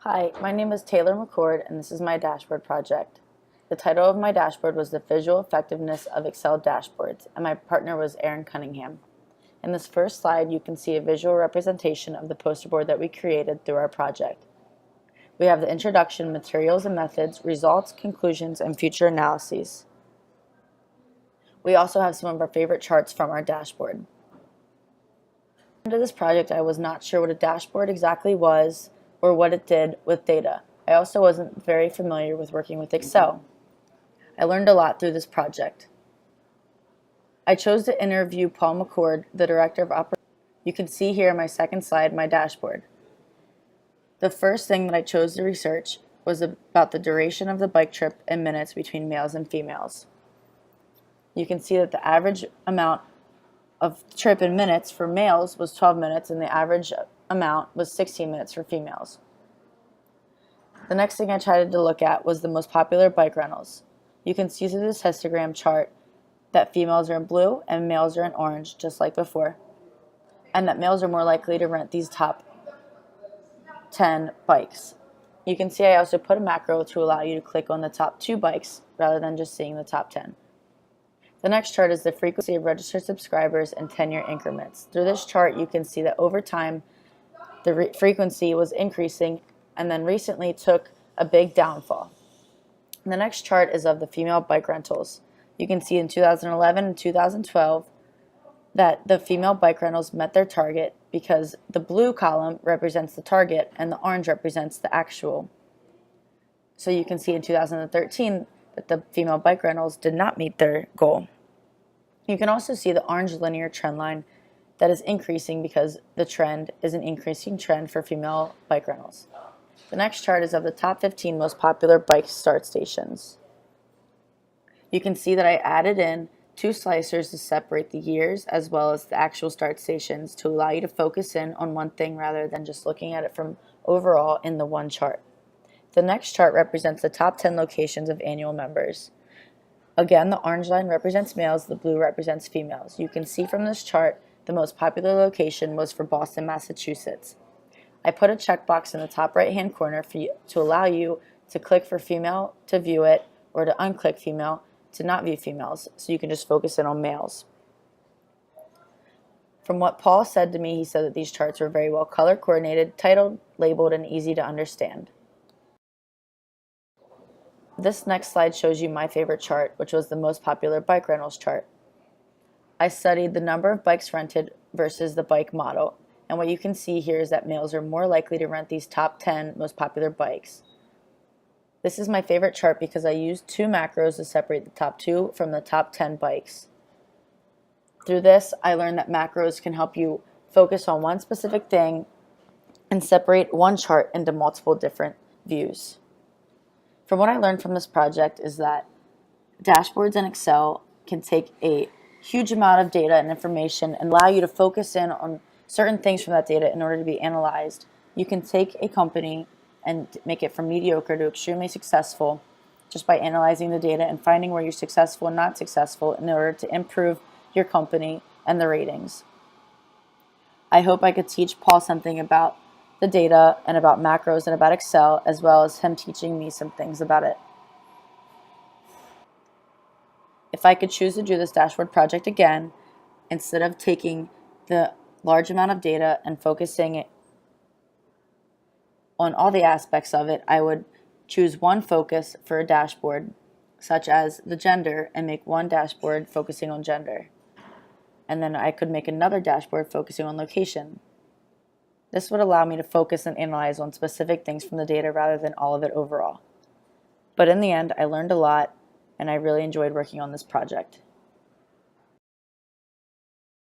Hi, my name is Taylor McCord, and this is my dashboard project. The title of my dashboard was The Visual Effectiveness of Excel Dashboards, and my partner was Aaron Cunningham. In this first slide, you can see a visual representation of the poster board that we created through our project. We have the introduction, materials and methods, results, conclusions, and future analyses. We also have some of our favorite charts from our dashboard. Into this project, I was not sure what a dashboard exactly was or what it did with data. I also wasn't very familiar with working with Excel. I learned a lot through this project. I chose to interview Paul McCord, the Director of Operations. You can see here on my second slide my dashboard. The first thing that I chose to research was about the duration of the bike trip in minutes between males and females. You can see that the average amount of trip in minutes for males was 12 minutes and the average amount was 16 minutes for females. The next thing I tried to look at was the most popular bike rentals. You can see through this histogram chart that females are in blue and males are in orange, just like before, and that males are more likely to rent these top 10 bikes. You can see I also put a macro to allow you to click on the top 2 bikes rather than just seeing the top 10. The next chart is the frequency of registered subscribers in 10-year increments. Through this chart, you can see that over time, the frequency was increasing and then recently took a big downfall. The next chart is of the female bike rentals. You can see in 2011 and 2012 that the female bike rentals met their target because the blue column represents the target and the orange represents the actual. So you can see in 2013 that the female bike rentals did not meet their goal. You can also see the orange linear trend line that is increasing because the trend is an increasing trend for female bike rentals. The next chart is of the top 15 most popular bike start stations. You can see that I added in 2 slicers to separate the years as well as the actual start stations to allow you to focus in on one thing rather than just looking at it from overall in the one chart. The next chart represents the top 10 locations of annual members. Again, the orange line represents males, the blue represents females. You can see from this chart the most popular location was for Boston, Massachusetts. I put a checkbox in the top right-hand corner for you to allow you to click for female to view it or to unclick female to not view females, so you can just focus in on males. From what Paul said to me, he said that these charts were very well color coordinated, titled, labeled, and easy to understand. This next slide shows you my favorite chart, which was the most popular bike rentals chart. I studied the number of bikes rented versus the bike model, and what you can see here is that males are more likely to rent these top 10 most popular bikes. This is my favorite chart because I used 2 macros to separate the top 2 from the top 10 bikes. Through this, I learned that macros can help you focus on one specific thing and separate one chart into multiple different views. From what I learned from this project is that dashboards in Excel can take a huge amount of data and information and allow you to focus in on certain things from that data in order to be analyzed. You can take a company and make it from mediocre to extremely successful just by analyzing the data and finding where you're successful and not successful in order to improve your company and the ratings. I hope I could teach Paul something about the data and about macros and about Excel, as well as him teaching me some things about it. If I could choose to do this dashboard project again, instead of taking the large amount of data and focusing on all the aspects of it, I would choose one focus for a dashboard, such as the gender, and make one dashboard focusing on gender. And then I could make another dashboard focusing on location. This would allow me to focus and analyze on specific things from the data rather than all of it overall. But in the end, I learned a lot, and I really enjoyed working on this project.